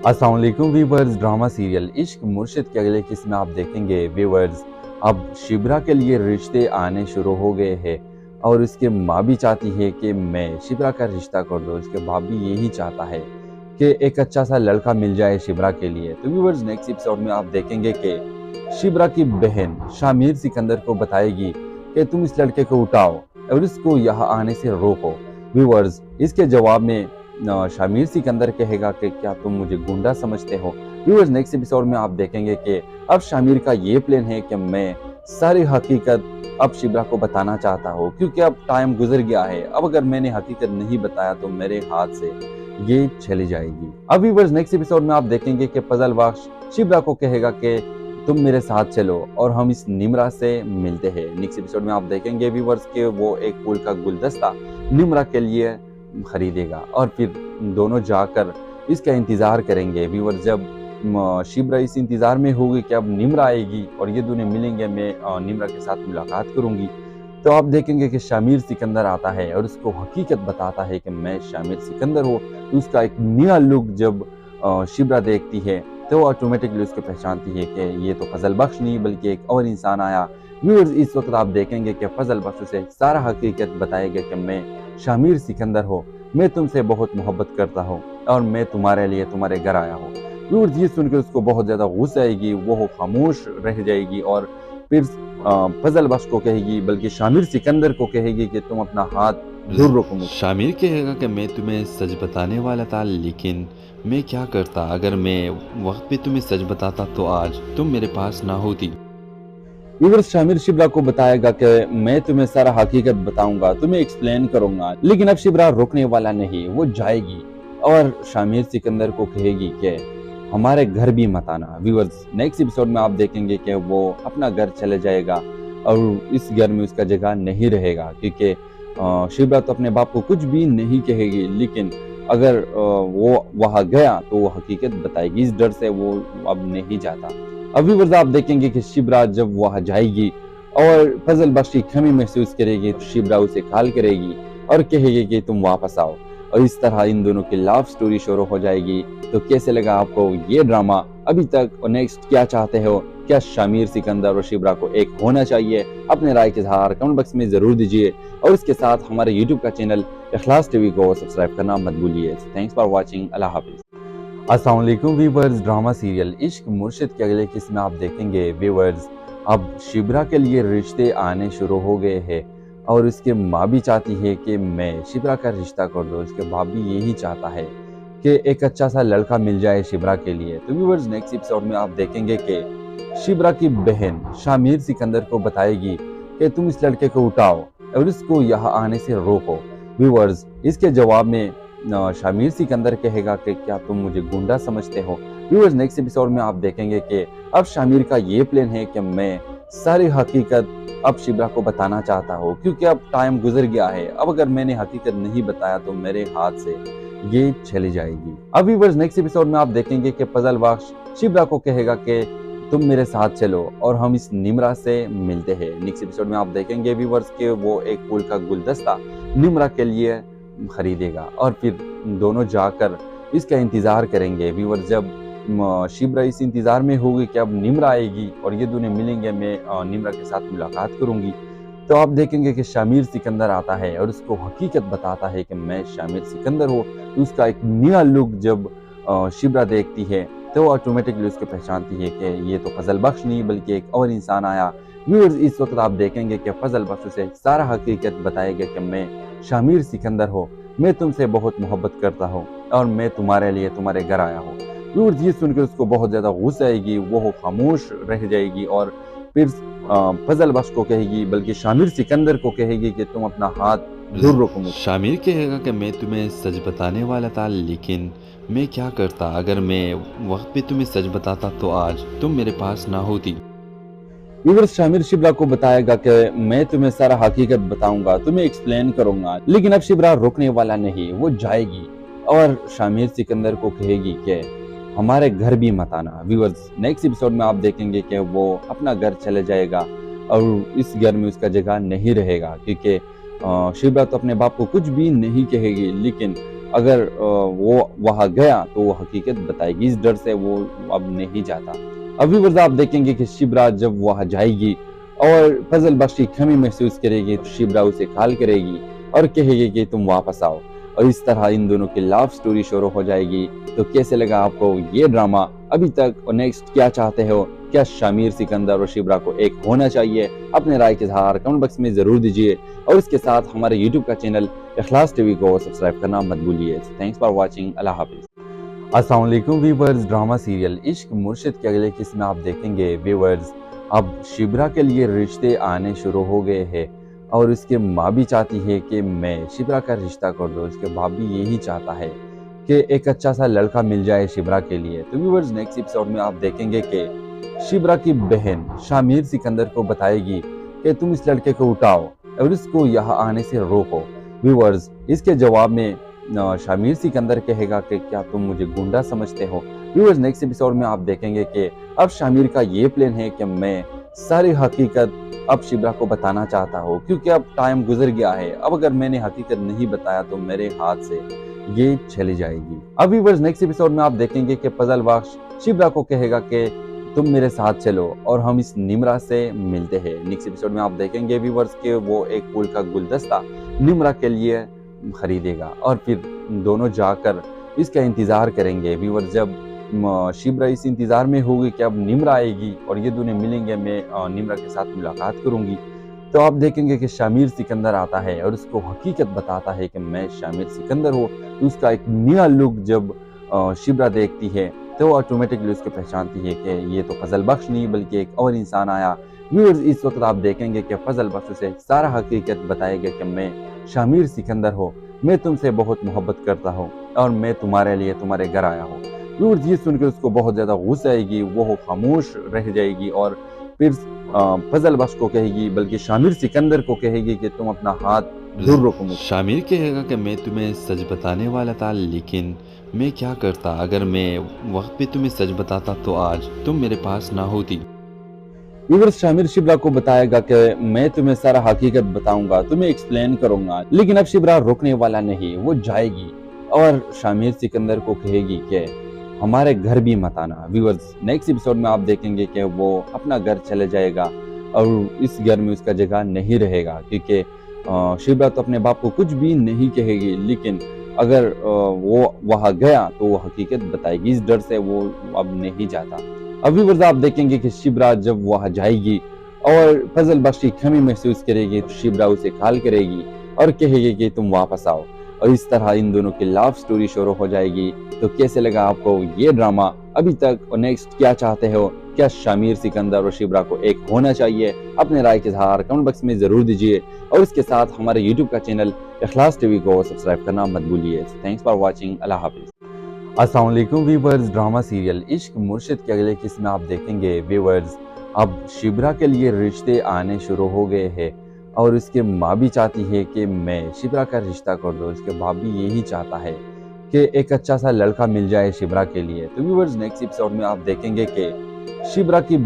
अस्सलाम वालेकुम viewers. Drama serial इश्क मुर्शिद के अगले किस्म में आप देखेंगे व्यूअर्स, अब शिब्रा के लिए रिश्ते आने शुरू हो गए हैं और उसके माँ भी चाहती है कि मैं शिब्रा का रिश्ता कर दूं। उसके बाप भी यही चाहता है कि एक अच्छा सा लड़का मिल जाए शिब्रा के लिए। तो व्यूअर्स नेक्स्ट एपिसोड में आप देखेंगे कि शिब्रा की बहन शामिर सिकंदर को बताएगी कि तुम इस लड़के को उठाओ और इसको यहाँ आने से रोको। व्यूअर्स इसके जवाब में शामिर सिकंदर कहेगा कि क्या तुम मुझे गुंडा समझते हो। व्यूअर्स नेक्स्ट एपिसोड में आप देखेंगे कि अब शामिर का ये प्लान है कि मैं सारी हकीकत अब शिब्रा को बताना चाहता हूँ, क्योंकि अब टाइम गुजर गया है। अब अगर मैंने हकीकत नहीं बताया तो मेरे हाथ से ये चली जाएगी। अब व्यूअर्स नेक्स्ट एपिसोड में आप देखेंगे कि फजल बख्श शिब्रा को कहेगा कि तुम मेरे साथ चलो और हम इस निमरा से मिलते हैं। नेक्स्ट एपिसोड में आप देखेंगे व्यूअर्स के वो एक फूल का गुलदस्ता निमरा के लिए खरीदेगा और फिर दोनों जाकर इसका इंतजार करेंगे। व्यूअर जब शिब्रा इस इंतजार में होगी कि अब निमरा आएगी और ये दोनों मिलेंगे, मैं निमरा के साथ मुलाकात करूंगी, तो आप देखेंगे कि शामिर सिकंदर आता है और उसको हकीकत बताता है कि मैं शामिर सिकंदर हूँ। तो उसका एक नया लुक जब शिब्रा देखती है तो ऑटोमेटिकली उसको पहचानती है कि ये तो फजल बख्श नहीं बल्कि एक और इंसान आया। व्यूअर्स इस वक्त आप देखेंगे कि फजल बख्श उसे सारा हकीकत बताएगा कि मैं शामिर सिकंदर हो, मैं तुमसे बहुत मोहब्बत करता हूँ और मैं तुम्हारे लिए तुम्हारे घर आया हूँ। व्यूअर्स ये सुनकर उसको बहुत ज्यादा गुस्सा आएगी, वो खामोश रह जाएगी और फिर फजल बख्श को कहेगी, बल्कि शामिर सिकंदर को कहेगी कि तुम अपना हाथ दूर रखो मुझसे। शामिर कहेगा कि मैं तुम्हें सच बताने वाला था, लेकिन मैं क्या करता। अगर मैं वक्त पे तुम्हें सच बताता तो आज तुम मेरे पास ना होती। व्यूअर्स शामिर शिब्रा को बताएगा कि मैं तुम्हें सारा हकीकत बताऊंगा, तुम्हें एक्सप्लेन करूंगा, लेकिन अब शिब्रा रुकने वाला नहीं, वो जाएगी और शामिर सिकंदर को कहेगी कि हमारे घर भी मत आना। व्यूअर्स नेक्स्ट एपिसोड में आप देखेंगे कि वो अपना घर चले जाएगा और इस घर में उसका जगह नहीं रहेगा, क्योंकि शिब्रा तो अपने बाप को कुछ भी नहीं कहेगी, लेकिन अगर वो वहां गया तो वो हकीकत बताएगी। इस डर से वो अब नहीं जाता। अभी वर्दा आप देखेंगे कि शिब्रा जब वहां जाएगी और फजल बख्श की कमी महसूस करेगी तो शिब्रा उसे कॉल करेगी और कहेगी कि तुम वापस आओ, और इस तरह इन दोनों की लव स्टोरी शुरू हो जाएगी। तो कैसे लगा आपको ये ड्रामा अभी तक, और नेक्स्ट क्या चाहते हो? क्या शामिर सिकंदर और शिब्रा को एक होना चाहिए? अपने राय के इजहार कमेंट बॉक्स में जरूर दीजिए और इसके साथ हमारे यूट्यूब का चैनल इखलास टीवी को सब्सक्राइब करना मत भूलिए। Thanks for watching. अल्लाह हाफिज। अस्सलाम वालेकुम व्यूअर्स। ड्रामा सीरियल इश्क मुर्शिद के अगले किस्म में आप देखेंगे व्यूअर्स, अब शिब्रा के लिए रिश्ते आने शुरू हो गए हैं और उसके माँ भी चाहती है कि मैं शिब्रा का रिश्ता कर दूं। उसके बाप भी यही चाहता है कि एक अच्छा सा लड़का मिल जाए शिब्रा के लिए। तो व्यूअर्स नेक्स्ट एपिसोड में आप देखेंगे कि शिब्रा की बहन शामिर सिकंदर को बताएगी कि तुम इस लड़के को उठाओ और इसको यहाँ आने से रोको। व्यूअर्स इसके जवाब में शामिर सिकंदर कहेगा कि क्या तुम मुझे गुंडा समझते हो। व्यूअर्स नेक्स्ट एपिसोड में आप देखेंगे कि अब शामिर का ये प्लान है कि मैं सारी हकीकत अब शिब्रा को बताना चाहता हूँ, क्योंकि अब टाइम गुजर गया है। अब अगर मैंने हकीकत नहीं बताया तो मेरे हाथ से ये चली जाएगी। अब व्यूअर्स नेक्स्ट एपिसोड में आप देखेंगे कि फजल बख्श शिब्रा को कहेगा कि तुम मेरे साथ चलो और हम इस निमरा से मिलते हैं। नेक्स्ट एपिसोड में आप देखेंगे व्यूअर्स के वो एक फूल का गुलदस्ता निमरा के लिए खरीदेगा और फिर दोनों जाकर इसका इंतजार करेंगे। व्यूअर जब शिब्रा इस इंतजार में होगी कि अब निमरा आएगी और ये दोनों मिलेंगे, मैं निमरा के साथ मुलाकात करूंगी, तो आप देखेंगे कि शामिर सिकंदर आता है और उसको हकीकत बताता है कि मैं शामिर सिकंदर हूँ। तो उसका एक नया लुक जब शिब्रा देखती है तो ऑटोमेटिकली उसको पहचानती है कि ये तो फजल बख्श नहीं बल्कि एक और इंसान आया। व्यूअर्स इस वक्त आप देखेंगे कि फजल बख्श उसे सारा हकीकत बताएगा कि मैं शामिर सिकंदर हो, मैं तुमसे बहुत मोहब्बत करता हूँ और मैं तुम्हारे लिए तुम्हारे घर आया हूँ। व्यूअर्स ये सुनकर उसको बहुत ज्यादा गुस्सा आएगी, वो खामोश रह जाएगी और फिर फजल बख्श को कहेगी, बल्कि शामिर सिकंदर को कहेगी कि तुम अपना हाथ दूर रखो मुझसे। शामिर कहेगा कि मैं तुम्हें सच बताने वाला था, लेकिन मैं क्या करता। अगर मैं वक्त पे तुम्हें सच बताता तो आज तुम मेरे पास ना होती। व्यूअर्स शामिर शिब्रा को बताएगा कि मैं तुम्हें सारा हकीकत बताऊंगा, तुम्हें एक्सप्लेन करूंगा, लेकिन अब शिब्रा रुकने वाला नहीं, वो जाएगी और शामिर सिकंदर को कहेगी कि हमारे घर भी मत आना। व्यूअर्स नेक्स्ट एपिसोड में आप देखेंगे कि वो अपना घर चले जाएगा और इस घर में उसका जगह नहीं रहेगा, क्योंकि शिब्रा तो अपने बाप को कुछ भी नहीं कहेगी, लेकिन अगर वो वहां गया तो वो हकीकत बताएगी। इस डर से वो अब नहीं जाता। अभी व्यूअर्स आप देखेंगे कि शिब्रा जब वहां जाएगी और फजल बख्श की कमी महसूस करेगी तो शिब्रा उसे कॉल करेगी और कहेगी कि तुम वापस आओ, और इस तरह इन दोनों की लव स्टोरी शुरू हो जाएगी। तो कैसे लगा आपको ये ड्रामा अभी तक, और नेक्स्ट क्या चाहते हो? क्या शामिर सिकंदर और शिब्रा को एक होना चाहिए? अपने राय के इजहार कमेंट बॉक्स में जरूर दीजिए, और इसके साथ हमारे यूट्यूब का चैनल इखलास टीवी को सब्सक्राइब करना मत भूलिए। Thanks for watching. अल्लाह हाफिज। अस्सलाम वालेकुम व्यूअर्स। ड्रामा सीरियल इश्क मुर्शिद के अगले किस्म में आप देखेंगे व्यूअर्स, अब शिब्रा के लिए रिश्ते आने शुरू हो गए हैं, और उसके माँ भी चाहती है कि मैं शिब्रा का रिश्ता कर दूं। उसके बाप भी यही चाहता है कि एक अच्छा सा लड़का मिल जाए शिब्रा के लिए। तो व्यूअर्स नेक्स्ट एपिसोड में आप देखेंगे कि शिब्रा की बहन शामिर सिकंदर को बताएगी कि तुम इस लड़के को उठाओ और इसको यहाँ आने से रोको। व्यूअर्स इसके जवाब में शामिर सिकंदर कहेगा कि क्या तुम मुझे गुंडा समझते हो? व्यूअर्स नेक्स्ट एपिसोड में आप देखेंगे कि अब शामिर का ये प्लान है कि मैं सारी हकीकत अब शिब्रा को बताना चाहता हूँ, क्योंकि अब टाइम गुजर गया है। अब अगर मैंने हकीकत नहीं बताया तो मेरे हाथ से ये चली जाएगी। अब व्यूअर्स नेक्स्ट एपिसोड में आप देखेंगे कि फजल बख्श शिब्रा को कहेगा कि तुम मेरे साथ चलो और हम इस निमरा से मिलते हैं। नेक्स्ट एपिसोड में आप देखेंगे व्यूअर्स के वो एक फूल का गुलदस्ता निमरा के लिए खरीदेगा, और फिर दोनों जाकर इसका इंतजार करेंगे। व्यूअर्स जब शिब्रा इस इंतजार में होगी कि अब निमरा आएगी और ये दोनों मिलेंगे, मैं निमरा के साथ मुलाकात करूंगी, तो आप देखेंगे कि शामिर सिकंदर आता है और उसको हकीकत बताता है कि मैं शामिर सिकंदर हूँ। तो उसका एक नया लुक जब शिब्रा देखती है तो ऑटोमेटिकली उसको पहचानती है कि ये तो फजल बख्श नहीं बल्कि एक और इंसान आया। व्यूअर्स इस वक्त आप देखेंगे कि फजल बख्श उसे सारा हकीकत बताएगा कि मैं शामिर सिकंदर हूँ, मैं तुमसे बहुत मोहब्बत करता हूँ और मैं तुम्हारे लिए तुम्हारे घर आया हूँ। व्यूअर्स ये सुनकर उसको बहुत ज्यादा गुस्सा आएगी, वो खामोश रह जाएगी और फिर फजल बख्श को कहेगी, बल्कि शामिर सिकंदर को कहेगी कि तुम अपना हाथ दूर रखो मुझसे। शामिर कहेगा कि मैं तुम्हें सच बताने वाला था, लेकिन मैं क्या करता अगर मैं वक्त पे तुम्हें सच बताता तो आज तुम मेरे पास ना होती। व्यूअर्स शामिर शिब्रा को बताएगा कि मैं तुम्हें सारा हकीकत बताऊंगा, तुम्हें एक्सप्लेन करूंगा, लेकिन अब शिब्रा रुकने वाला नहीं, वो जाएगी और शामिर सिकंदर को कहेगी कि हमारे घर भी मत आना। व्यूअर्स नेक्स्ट एपिसोड में आप देखेंगे कि वो अपना घर चले जाएगा और इस घर में उसका जगह नहीं रहेगा, क्योंकि शिब्रा तो अपने बाप को कुछ भी नहीं कहेगी, लेकिन अगर वो वहां गया तो वो हकीकत बताएगी। इस डर से वो अब नहीं जाता। अभी व्यूअर्स आप देखेंगे कि शिब्रा जब वहां जाएगी और फजल बख्श की कमी महसूस करेगी तो शिब्रा उसे कॉल करेगी और कहेगी कि तुम वापस आओ, और इस तरह इन दोनों की लव स्टोरी शुरू हो जाएगी। तो कैसे लगा आपको ये ड्रामा अभी तक, और नेक्स्ट क्या चाहते हो? क्या शामिर सिकंदर और शिब्रा को एक होना चाहिए? अपने राय के इजहार कमेंट बॉक्स में जरूर दीजिए, और इसके साथ हमारे यूट्यूब का चैनल इखलास टीवी को सब्सक्राइब करना मत भूलिए। Thanks for watching. अल्लाह हाफिज। अस्सलाम वालेकुम व्यूअर्स। ड्रामा सीरियल इश्क मुर्शिद के अगले किस्म में आप देखेंगे व्यूअर्स, अब शिब्रा के लिए रिश्ते आने शुरू हो गए हैं, और उसके माँ भी चाहती है कि मैं शिब्रा का रिश्ता कर दूं। उसके बाप भी यही चाहता है कि एक अच्छा सा लड़का मिल जाए शिब्रा के लिए। तो व्यूअर्स नेक्स्ट एपिसोड में आप देखेंगे कि शिब्रा की